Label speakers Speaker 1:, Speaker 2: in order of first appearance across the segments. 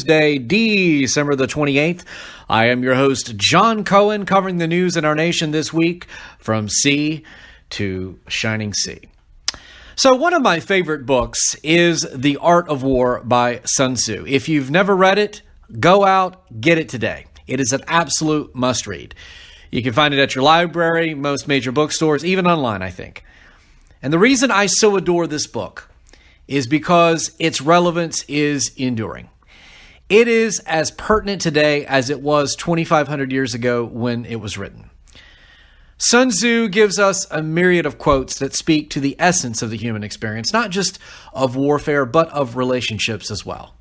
Speaker 1: Tuesday, December the 28th. I am your host, Jon Cohen, covering the news in our nation this week from sea to shining sea. So one of my favorite books is The Art of War by Sun Tzu. If you've never read it, go out, get it today. It is an absolute must-read. You can find it at your library, most major bookstores, even online, I think. And the reason I so adore this book is because its relevance is enduring. It is as pertinent today as it was 2,500 years ago when it was written. Sun Tzu gives us a myriad of quotes that speak to the essence of the human experience, not just of warfare, but of relationships as well.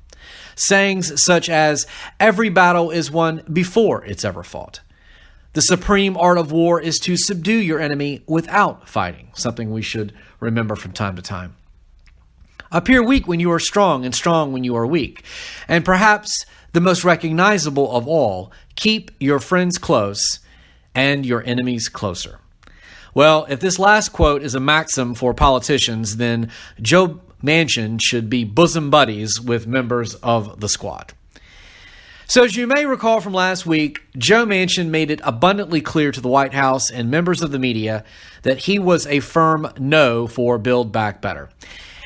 Speaker 1: Sayings such as, every battle is won before it's ever fought. The supreme art of war is to subdue your enemy without fighting, something we should remember from time to time. Appear weak when you are strong and strong when you are weak. And perhaps the most recognizable of all, keep your friends close and your enemies closer. Well, if this last quote is a maxim for politicians, then Joe Manchin should be bosom buddies with members of the squad. So as you may recall from last week, Joe Manchin made it abundantly clear to the White House and members of the media that he was a firm no for Build Back Better.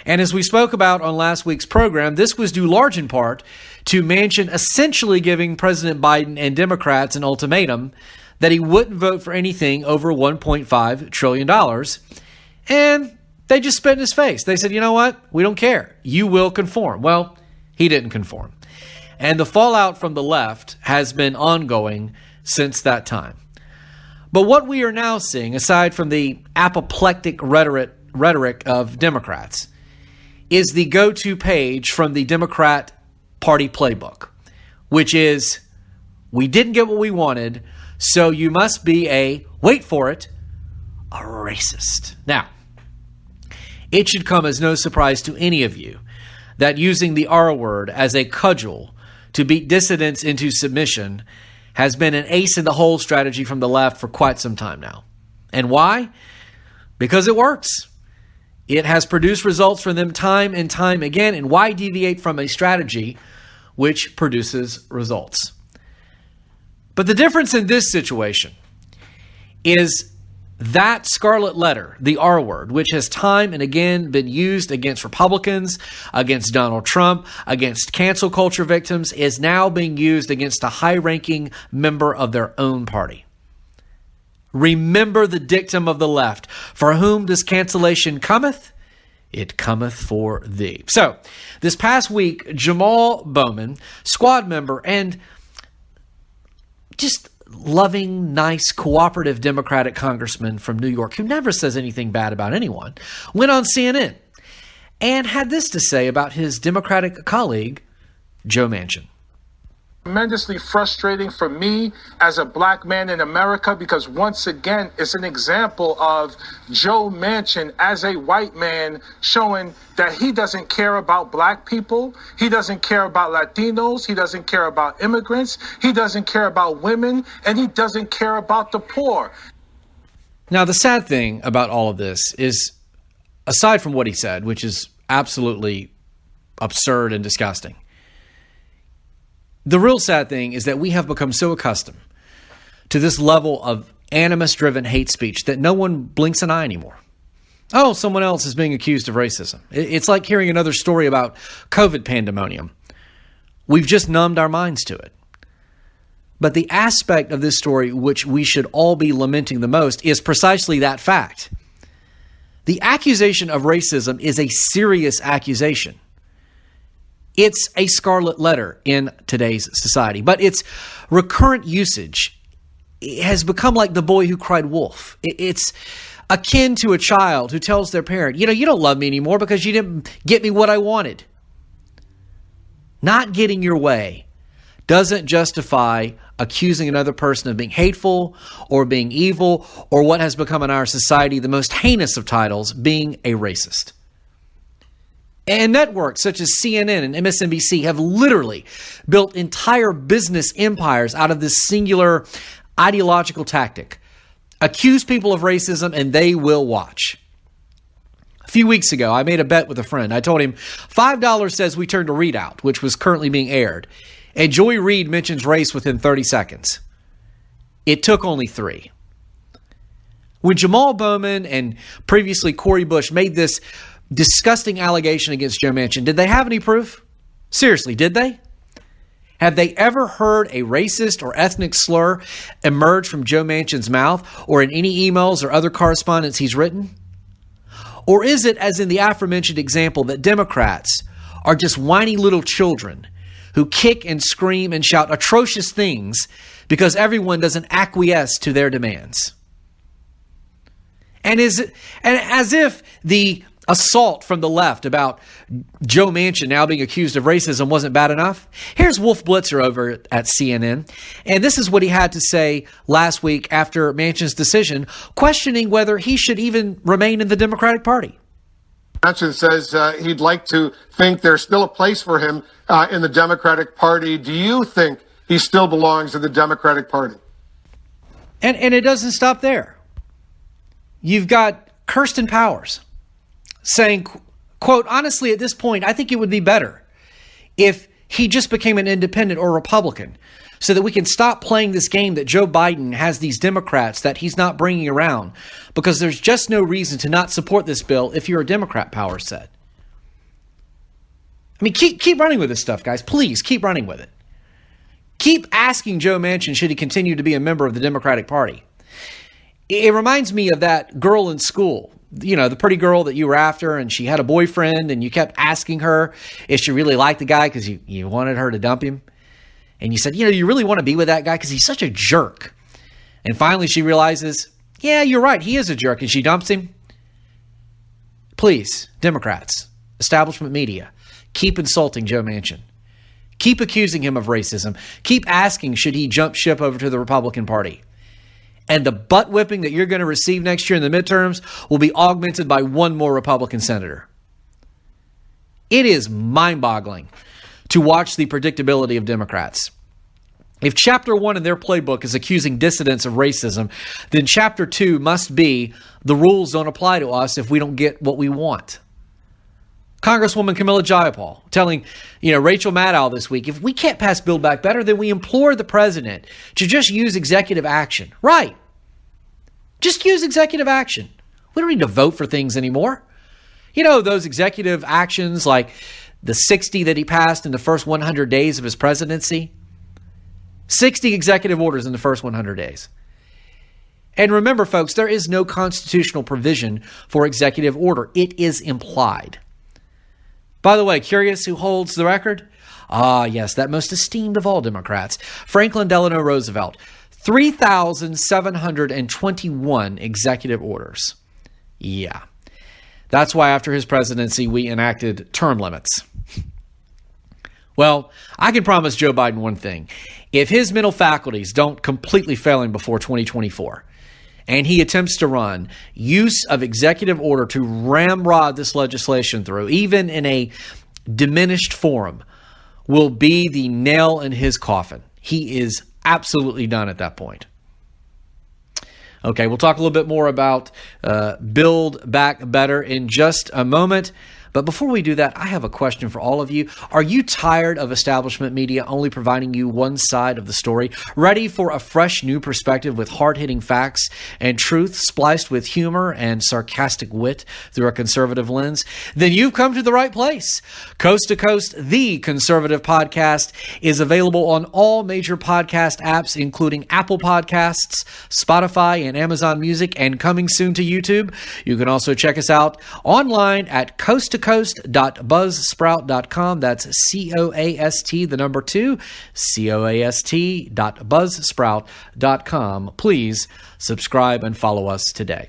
Speaker 1: And as we spoke about on last week's program, this was due large in part to Manchin essentially giving President Biden and Democrats an ultimatum that he wouldn't vote for anything over $1.5 trillion. And they just spit in his face. They said, you know what? We don't care. You will conform. Well, he didn't conform. And the fallout from the left has been ongoing since that time. But what we are now seeing, aside from the apoplectic rhetoric of Democrats, is the go-to page from the Democrat Party playbook, which is, we didn't get what we wanted, so you must be wait for it, a racist. Now, it should come as no surprise to any of you that using the R word as a cudgel to beat dissidents into submission has been an ace-in-the-hole strategy from the left for quite some time now. And why? Because it works. It has produced results for them time and time again, and why deviate from a strategy which produces results? But the difference in this situation is that scarlet letter, the R word, which has time and again been used against Republicans, against Donald Trump, against cancel culture victims, is now being used against a high-ranking member of their own party. Remember the dictum of the left. For whom does cancellation cometh? It cometh for thee. So, this past week, Jamal Bowman, squad member and just loving, nice, cooperative Democratic congressman from New York who never says anything bad about anyone, went on CNN and had this to say about his Democratic colleague, Joe Manchin.
Speaker 2: Tremendously frustrating for me as a black man in America, because once again, it's an example of Joe Manchin as a white man showing that he doesn't care about black people. He doesn't care about Latinos. He doesn't care about immigrants. He doesn't care about women, and he doesn't care about the poor.
Speaker 1: Now, the sad thing about all of this is, aside from what he said, which is absolutely absurd and disgusting, the real sad thing is that we have become so accustomed to this level of animus-driven hate speech that no one blinks an eye anymore. Oh, someone else is being accused of racism. It's like hearing another story about COVID pandemonium. We've just numbed our minds to it. But the aspect of this story which we should all be lamenting the most is precisely that fact. The accusation of racism is a serious accusation. It's a scarlet letter in today's society, but its recurrent usage has become like the boy who cried wolf. It's akin to a child who tells their parent, you don't love me anymore because you didn't get me what I wanted. Not getting your way doesn't justify accusing another person of being hateful or being evil, or what has become in our society the most heinous of titles, being a racist. And networks such as CNN and MSNBC have literally built entire business empires out of this singular ideological tactic. Accuse people of racism and they will watch. few weeks ago, I made a bet with a friend. I told him $5 says we turn to Read Out, which was currently being aired, and Joy Reid mentions race within 30 seconds. It took only 3. When Jamal Bowman and previously Cori Bush made this disgusting allegation against Joe Manchin, did they have any proof? Seriously, did they? Have they ever heard a racist or ethnic slur emerge from Joe Manchin's mouth or in any emails or other correspondence he's written? Or is it, as in the aforementioned example, that Democrats are just whiny little children who kick and scream and shout atrocious things because everyone doesn't acquiesce to their demands? And as if the assault from the left about Joe Manchin now being accused of racism wasn't bad enough, here's Wolf Blitzer over at CNN, and this is what he had to say last week after Manchin's decision, questioning whether he should even remain in the Democratic Party.
Speaker 3: Manchin says he'd like to think there's still a place for him in the Democratic Party. Do you think he still belongs in the Democratic Party?
Speaker 1: And it doesn't stop there. You've got Kirsten Powers saying, quote, honestly, at this point, I think it would be better if he just became an independent or Republican so that we can stop playing this game that Joe Biden has these Democrats that he's not bringing around, because there's just no reason to not support this bill if you're a Democrat, Powers said. I mean, keep running with this stuff, guys. Please keep running with it. Keep asking Joe Manchin, should he continue to be a member of the Democratic Party? It reminds me of that girl in school, you know, the pretty girl that you were after, and she had a boyfriend, and you kept asking her if she really liked the guy because you wanted her to dump him. And you said, you know, you really want to be with that guy because he's such a jerk. And finally she realizes, yeah, you're right, he is a jerk, and she dumps him. Please, Democrats, establishment media, keep insulting Joe Manchin. Keep accusing him of racism. Keep asking, should he jump ship over to the Republican Party? And the butt whipping that you're going to receive next year in the midterms will be augmented by one more Republican senator. It is mind-boggling to watch the predictability of Democrats. If Chapter 1 in their playbook is accusing dissidents of racism, then Chapter 2 must be the rules don't apply to us if we don't get what we want. Congresswoman Camilla Jayapal telling, Rachel Maddow this week, if we can't pass Build Back Better, then we implore the president to just use executive action. Right. Just use executive action. We don't need to vote for things anymore. Those executive actions like the 60 that he passed in the first 100 days of his presidency. 60 executive orders in the first 100 days. And remember, folks, there is no constitutional provision for executive order. It is implied. By the way, curious who holds the record? Ah, yes, that most esteemed of all Democrats, Franklin Delano Roosevelt. 3,721 executive orders. Yeah. That's why after his presidency, we enacted term limits. Well, I can promise Joe Biden one thing. If his mental faculties don't completely fail him before 2024, and he attempts to run, use of executive order to ramrod this legislation through, even in a diminished form, will be the nail in his coffin. He is absolutely done at that point. Okay, we'll talk a little bit more about Build Back Better in just a moment. But before we do that, I have a question for all of you. Are you tired of establishment media only providing you one side of the story? Ready for a fresh new perspective with hard-hitting facts and truth spliced with humor and sarcastic wit through a conservative lens? Then you've come to the right place. Coast to Coast, the conservative podcast, is available on all major podcast apps, including Apple Podcasts, Spotify, and Amazon Music, and coming soon to YouTube. You can also check us out online at coasttocoast.buzzsprout.com. That's COAST, the number 2, COAST.buzzsprout.com. Please subscribe and follow us today.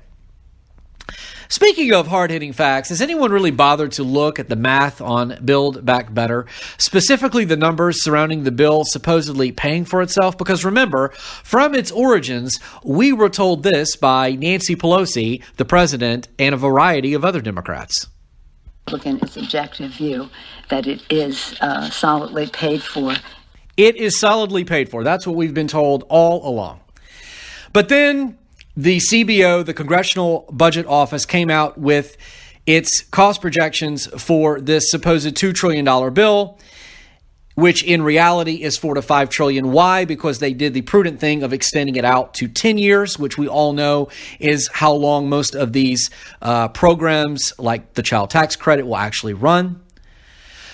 Speaker 1: Speaking of hard-hitting facts, has anyone really bothered to look at the math on Build Back Better, specifically the numbers surrounding the bill supposedly paying for itself? Because remember, from its origins, we were told this by Nancy Pelosi, the president, and a variety of other Democrats.
Speaker 4: Its objective view that it is solidly paid for.
Speaker 1: It is solidly paid for. That's what we've been told all along. But then the CBO, the Congressional Budget Office, came out with its cost projections for this supposed $2 trillion bill, which in reality is $4 to $5 trillion. Why? Because they did the prudent thing of extending it out to 10 years, which we all know is how long most of these programs like the child tax credit will actually run.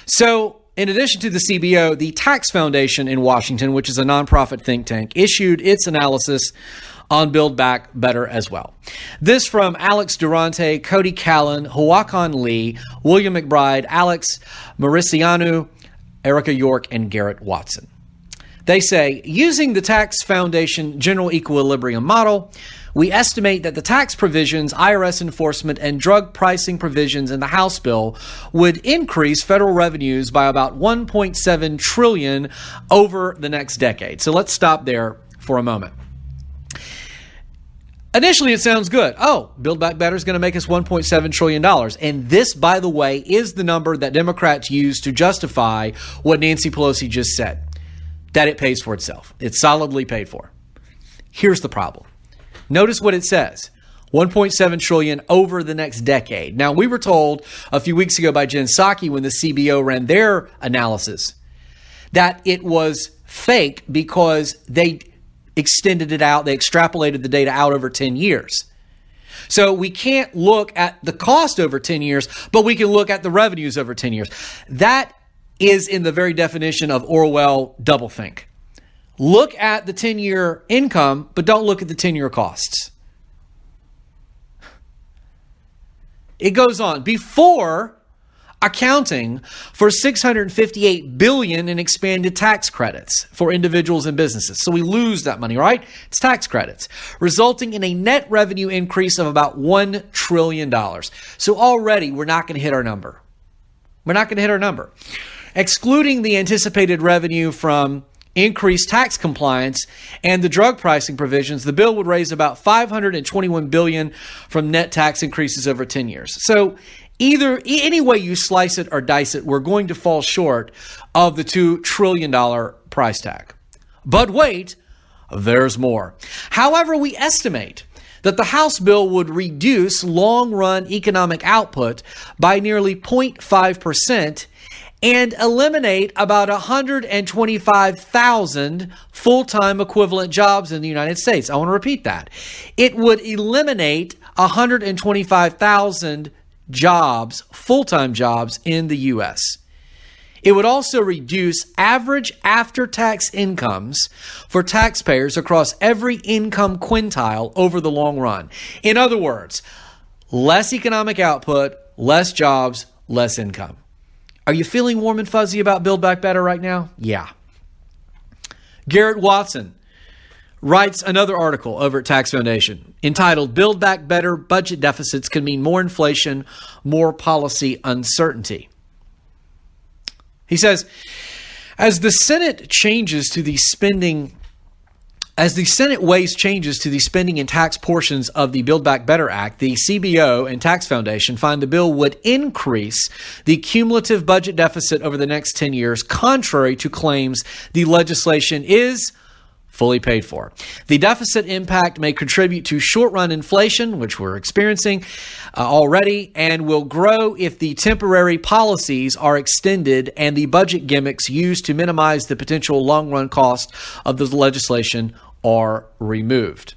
Speaker 1: So in addition to the CBO, the Tax Foundation in Washington, which is a nonprofit think tank, issued its analysis on Build Back Better as well. This from Alex Durante, Cody Callan, Huacan Lee, William McBride, Alex Mauricianu, Erica York, and Garrett Watson. They say, using the Tax Foundation General Equilibrium Model, we estimate that the tax provisions, IRS enforcement, and drug pricing provisions in the House bill would increase federal revenues by about $1.7 trillion over the next decade. So let's stop there for a moment. Initially, it sounds good. Oh, Build Back Better is going to make us $1.7 trillion. And this, by the way, is the number that Democrats use to justify what Nancy Pelosi just said, that it pays for itself. It's solidly paid for. Here's the problem. Notice what it says. $1.7 trillion over the next decade. Now, we were told a few weeks ago by Jen Psaki when the CBO ran their analysis that it was fake because they extended it out. They extrapolated the data out over 10 years. So we can't look at the cost over 10 years, but we can look at the revenues over 10 years. That is in the very definition of Orwell doublethink. Look at the 10-year income, but don't look at the 10-year costs. It goes on. Before accounting for $658 billion in expanded tax credits for individuals and businesses. So we lose that money, right? It's tax credits, resulting in a net revenue increase of about $1 trillion. So already we're not going to hit our number. We're not going to hit our number. Excluding the anticipated revenue from increased tax compliance and the drug pricing provisions, the bill would raise about $521 billion from net tax increases over 10 years. So any way you slice it or dice it, we're going to fall short of the $2 trillion price tag. But wait, there's more. However, we estimate that the House bill would reduce long-run economic output by nearly 0.5% and eliminate about 125,000 full-time equivalent jobs in the United States. I want to repeat that. It would eliminate 125,000 jobs, full-time jobs in the U.S. It would also reduce average after-tax incomes for taxpayers across every income quintile over the long run. In other words, less economic output, less jobs, less income. Are you feeling warm and fuzzy about Build Back Better right now? Yeah. Garrett Watson writes another article over at Tax Foundation entitled Build Back Better Budget Deficits Can Mean More Inflation, More Policy Uncertainty. He says, as the Senate weighs changes to the spending and tax portions of the Build Back Better Act, the CBO and Tax Foundation find the bill would increase the cumulative budget deficit over the next 10 years, contrary to claims the legislation is fully paid for. The deficit impact may contribute to short-run inflation, which we're experiencing already, and will grow if the temporary policies are extended and the budget gimmicks used to minimize the potential long-run cost of the legislation are removed.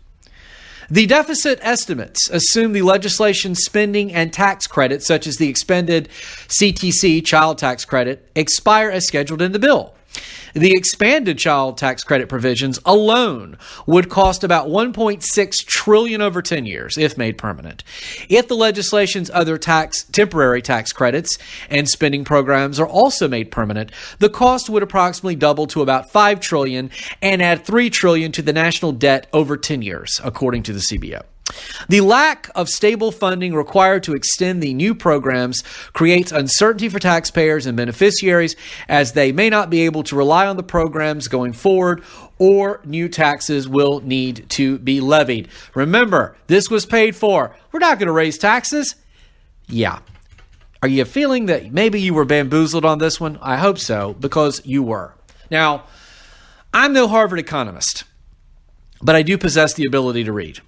Speaker 1: The deficit estimates assume the legislation's spending and tax credits, such as the expended CTC, child tax credit, expire as scheduled in the bill. The expanded child tax credit provisions alone would cost about $1.6 trillion over 10 years if made permanent. If the legislation's other temporary tax credits and spending programs are also made permanent, the cost would approximately double to about $5 trillion and add $3 trillion to the national debt over 10 years, according to the CBO. The lack of stable funding required to extend the new programs creates uncertainty for taxpayers and beneficiaries, as they may not be able to rely on the programs going forward, or new taxes will need to be levied. Remember, this was paid for. We're not going to raise taxes. Yeah. Are you feeling that maybe you were bamboozled on this one? I hope so, because you were. Now, I'm no Harvard economist, but I do possess the ability to read.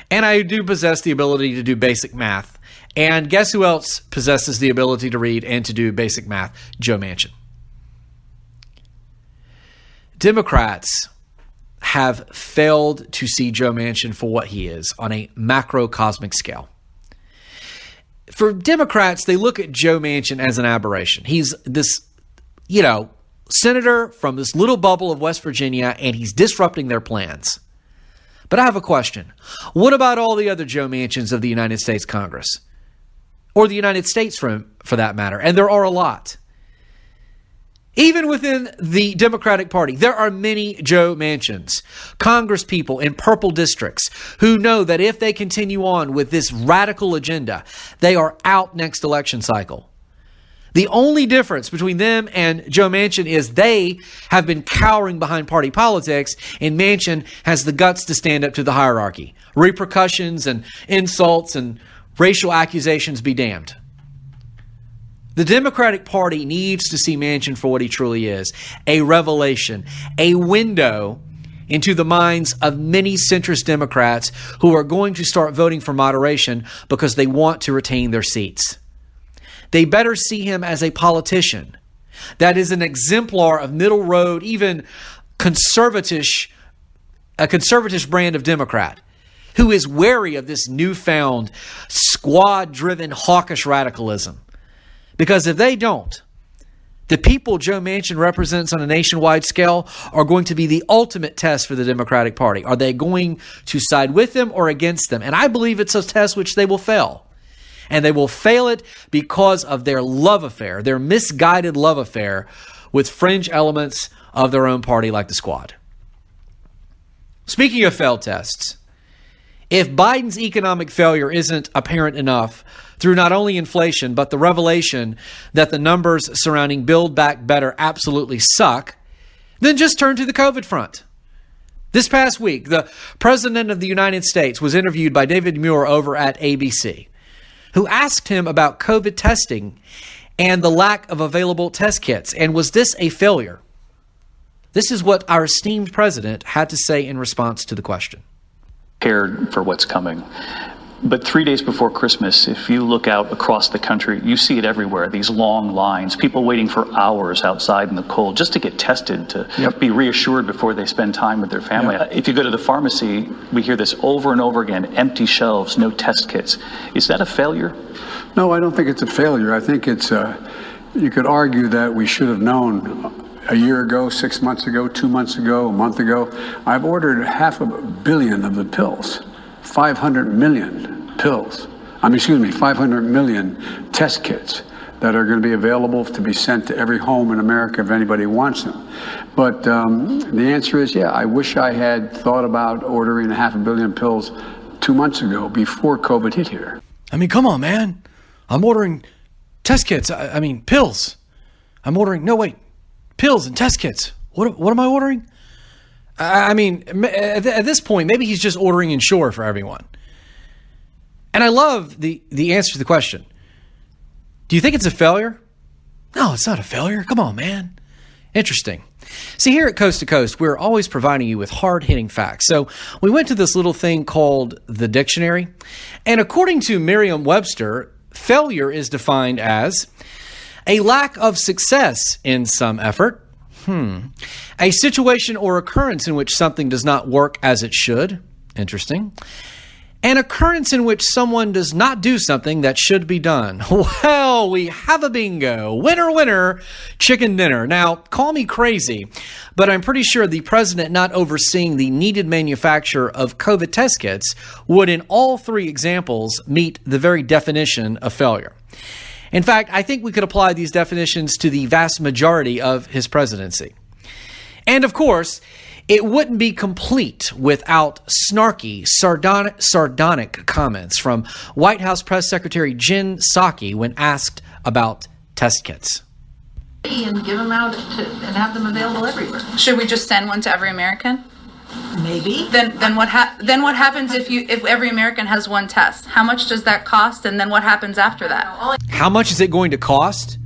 Speaker 1: And I do possess the ability to do basic math And guess who else possesses the ability to read and to do basic math? Joe Manchin. Democrats have failed to see Joe Manchin for what he is on a macrocosmic scale. For Democrats, they look at Joe Manchin as an aberration. He's this, senator from this little bubble of West Virginia, and he's disrupting their plans. But I have a question. What about all the other Joe Manchins of the United States Congress? Or the United States, for that matter? And there are a lot. Even within the Democratic Party, there are many Joe Manchins, congresspeople in purple districts, who know that if they continue on with this radical agenda, they are out next election cycle. The only difference between them and Joe Manchin is they have been cowering behind party politics, and Manchin has the guts to stand up to the hierarchy. Repercussions and insults and racial accusations be damned. The Democratic Party needs to see Manchin for what he truly is, a revelation, a window into the minds of many centrist Democrats who are going to start voting for moderation because they want to retain their seats. They better see him as a politician that is an exemplar of middle road, even a conservative brand of Democrat, who is wary of this newfound squad-driven hawkish radicalism. Because if they don't, the people Joe Manchin represents on a nationwide scale are going to be the ultimate test for the Democratic Party. Are they going to side with them or against them? And I believe it's a test which they will fail. And they will fail it because of their love affair, their misguided love affair with fringe elements of their own party like the Squad. Speaking of failed tests, if Biden's economic failure isn't apparent enough through not only inflation, but the revelation that the numbers surrounding Build Back Better absolutely suck, then just turn to the COVID front. This past week, the President of the United States was interviewed by David Muir over at ABC, who asked him about COVID testing and the lack of available test kits. And was this a failure? This is what our esteemed president had to say in response to the question.
Speaker 5: Prepared for what's coming. But 3 days before Christmas, if you look out across the country, you see it everywhere, these long lines, people waiting for hours outside in the cold just to get tested, to be reassured before they spend time with their family. If you go to the pharmacy, we hear this over and over again, empty shelves, no test kits. Is that a failure?
Speaker 6: No, I don't think it's a failure. I think it's, you could argue that we should have known a year ago, 6 months ago, 2 months ago, a month ago. I've ordered 500 million of the pills. 500 million pills. 500 million test kits that are going to be available to be sent to every home in America if anybody wants them. But the answer is, I wish I had thought about ordering 500 million pills 2 months ago before COVID hit here.
Speaker 1: Come on, man. I'm ordering test kits. Pills. Pills and test kits. What am I ordering? At this point, maybe he's just ordering Ensure for everyone. And I love the answer to the question. Do you think it's a failure? No, it's not a failure. Come on, man. Interesting. See, here at Coast to Coast, we're always providing you with hard-hitting facts. So we went to this little thing called the dictionary. And according to Merriam-Webster, failure is defined as a lack of success in some effort. A situation or occurrence in which something does not work as it should. Interesting. An occurrence in which someone does not do something that should be done. Well, we have a bingo. Winner, winner, chicken dinner. Now, call me crazy, but I'm pretty sure the president not overseeing the needed manufacture of COVID test kits would, in all three examples, meet the very definition of failure. In fact, I think we could apply these definitions to the vast majority of his presidency. And of course, it wouldn't be complete without snarky, sardonic comments from White House Press Secretary Jen Psaki when asked about test kits.
Speaker 7: And give them out and have them available everywhere.
Speaker 8: Should we just send one to every American?
Speaker 7: Maybe.
Speaker 8: Then what happens if every American has one test? How much does that cost? And then what happens after that?
Speaker 1: How much is it going to cost?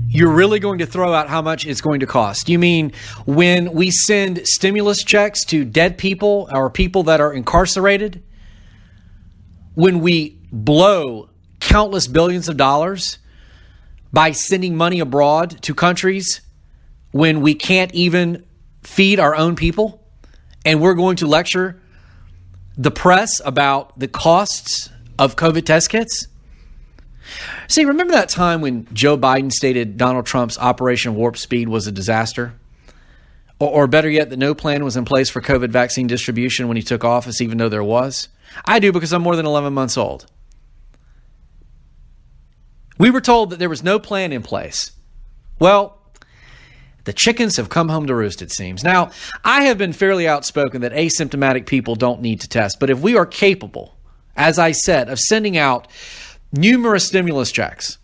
Speaker 1: You're really going to throw out how much it's going to cost. You mean when we send stimulus checks to dead people or people that are incarcerated? When we blow countless billions of dollars by sending money abroad to countries when we can't even feed our own people? And we're going to lecture the press about the costs of COVID test kits? See, remember that time when Joe Biden stated Donald Trump's Operation Warp Speed was a disaster? Or better yet, that no plan was in place for COVID vaccine distribution when he took office, even though there was? I do, because I'm more than 11 months old. We were told that there was no plan in place. Well, the chickens have come home to roost, it seems. Now, I have been fairly outspoken that asymptomatic people don't need to test. But if we are capable, as I said, of sending out numerous stimulus checks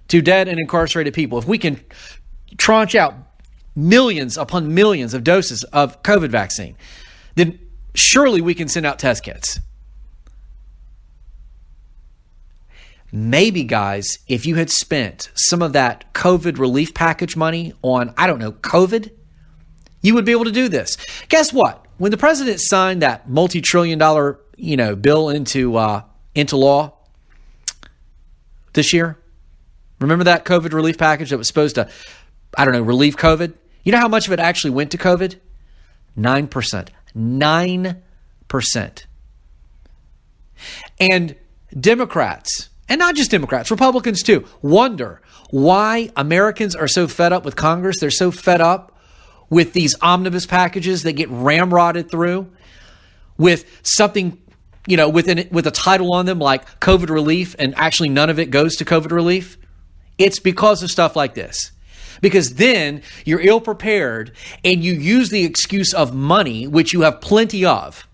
Speaker 1: to dead and incarcerated people, if we can tranche out millions upon millions of doses of COVID vaccine, then surely we can send out test kits. Maybe, guys, if you had spent some of that COVID relief package money on, I don't know, COVID, you would be able to do this. Guess what? When the president signed that multi-trillion-dollar, bill into law this year, remember that COVID relief package that was supposed to, relieve COVID? You know how much of it actually went to COVID? 9%. 9%. And Democrats, and not just Democrats, Republicans too, wonder why Americans are so fed up with Congress. They're so fed up with these omnibus packages that get ramrodded through with something, with a title on them like COVID relief, and actually none of it goes to COVID relief. It's because of stuff like this. Because then you're ill prepared and you use the excuse of money, which you have plenty of,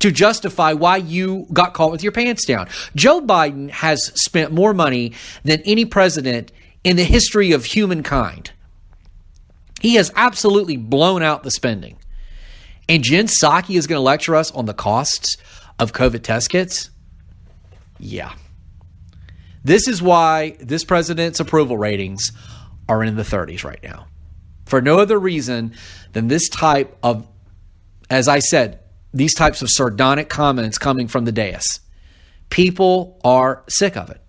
Speaker 1: to justify why you got caught with your pants down. Joe Biden has spent more money than any president in the history of humankind. He has absolutely blown out the spending. And Jen Psaki is going to lecture us on the costs of COVID test kits? Yeah. This is why this president's approval ratings are in the 30s right now. For no other reason than this type of, as I said, these types of sardonic comments coming from the dais. People are sick of it.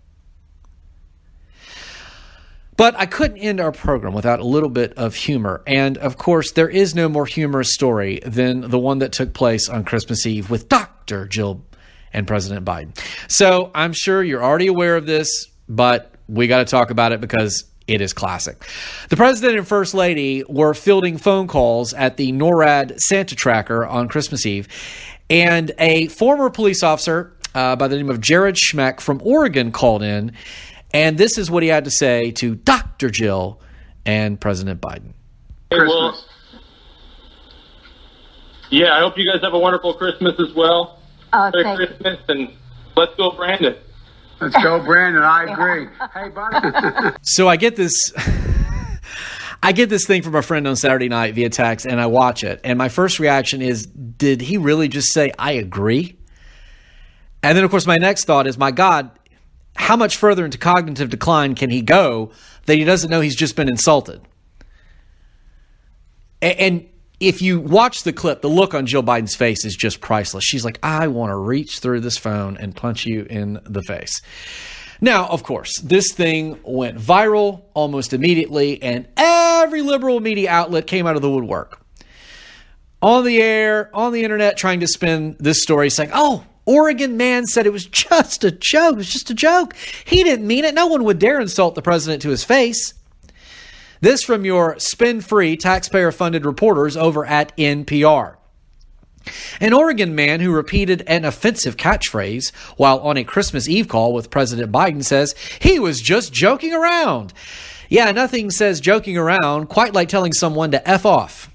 Speaker 1: But I couldn't end our program without a little bit of humor. And of course, there is no more humorous story than the one that took place on Christmas Eve with Dr. Jill and President Biden. So I'm sure you're already aware of this, but we got to talk about it because it is classic. The president and first lady were fielding phone calls at the NORAD Santa tracker on Christmas Eve, and a former police officer by the name of Jared Schmeck from Oregon called in, and this is what he had to say to Dr. Jill and President Biden.
Speaker 9: Hey, well, I hope you guys have a wonderful Christmas as well. Merry Christmas, and let's go, Brandon.
Speaker 6: Let's go, Brandon. I agree. Hey, buddy.
Speaker 1: So I get this thing from a friend on Saturday night via text, and I watch it. And my first reaction is, did he really just say, I agree? And then, of course, my next thought is, my God, how much further into cognitive decline can he go that he doesn't know he's just been insulted? And if you watch the clip, the look on Jill Biden's face is just priceless. She's like, I want to reach through this phone and punch you in the face. Now, of course, this thing went viral almost immediately, and every liberal media outlet came out of the woodwork. On the air, on the internet, trying to spin this story, saying, oh, Oregon man said it was just a joke. It was just a joke. He didn't mean it. No one would dare insult the president to his face. This from your spin-free, taxpayer-funded reporters over at NPR. An Oregon man who repeated an offensive catchphrase while on a Christmas Eve call with President Biden says he was just joking around. Yeah, nothing says joking around quite like telling someone to F off.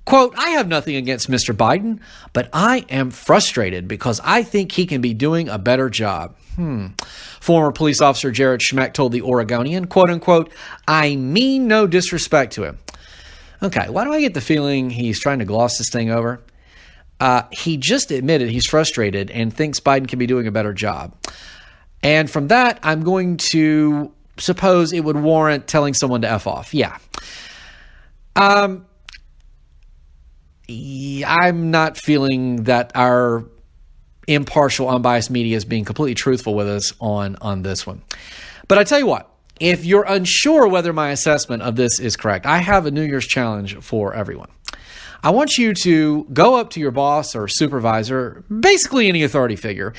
Speaker 1: Quote, I have nothing against Mr. Biden, but I am frustrated because I think he can be doing a better job. Former police officer Jared Schmeck told the Oregonian, quote unquote, I mean no disrespect to him. Okay, why do I get the feeling he's trying to gloss this thing over? He just admitted he's frustrated and thinks Biden can be doing a better job. And from that, I'm going to suppose it would warrant telling someone to F off. Yeah. I'm not feeling that our impartial, unbiased media is being completely truthful with us on this one. But I tell you what, if you're unsure whether my assessment of this is correct, I have a New Year's challenge for everyone. I want you to go up to your boss or supervisor, basically any authority figure,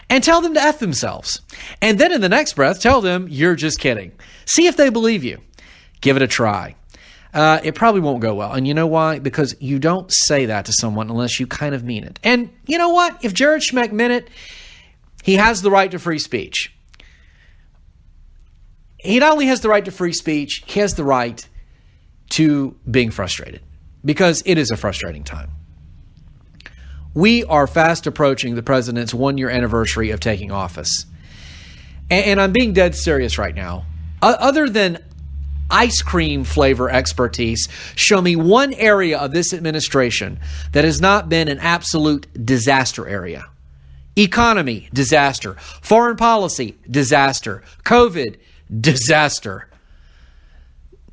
Speaker 1: and tell them to F themselves. And then in the next breath, tell them you're just kidding. See if they believe you. Give it a try. It probably won't go well. And you know why? Because you don't say that to someone unless you kind of mean it. And you know what? If Jared Schmeck meant it, he has the right to free speech. He not only has the right to free speech, he has the right to being frustrated, because it is a frustrating time. We are fast approaching the president's 1-year anniversary of taking office. And I'm being dead serious right now. Other than ice cream flavor expertise, show me one area of this administration that has not been an absolute disaster area. Economy, disaster. Foreign policy, disaster. COVID, disaster.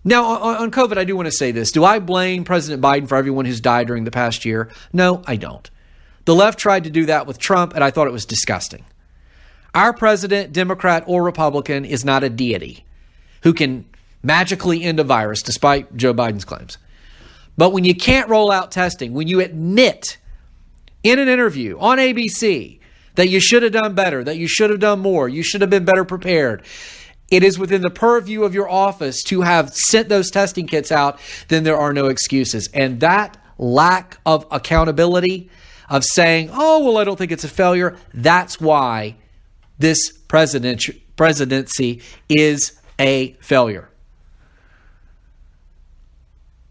Speaker 1: Now, on COVID, I do want to say this. Do I blame President Biden for everyone who's died during the past year? No, I don't. The left tried to do that with Trump, and I thought it was disgusting. Our president, Democrat or Republican, is not a deity who can magically end a virus, despite Joe Biden's claims. But when you can't roll out testing, when you admit in an interview on ABC that you should have done better, that you should have done more, you should have been better prepared, it is within the purview of your office to have sent those testing kits out, then there are no excuses. And that lack of accountability, of saying, oh, well, I don't think it's a failure, that's why this presidency is a failure.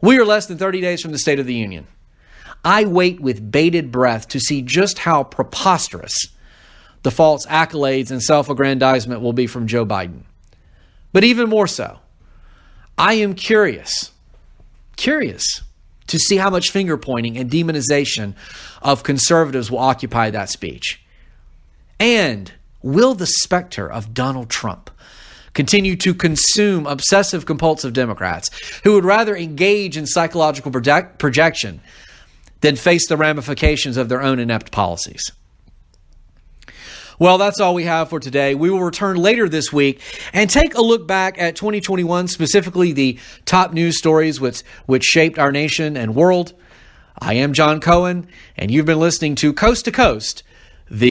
Speaker 1: We are less than 30 days from the State of the Union. I wait with bated breath to see just how preposterous the false accolades and self-aggrandizement will be from Joe Biden. But even more so, I am curious to see how much finger pointing and demonization of conservatives will occupy that speech. And will the specter of Donald Trump continue to consume obsessive compulsive Democrats who would rather engage in psychological projection than face the ramifications of their own inept policies? Well, that's all we have for today. We will return later this week and take a look back at 2021, specifically the top news stories which shaped our nation and world. I am Jon Cohen, and you've been listening to Coast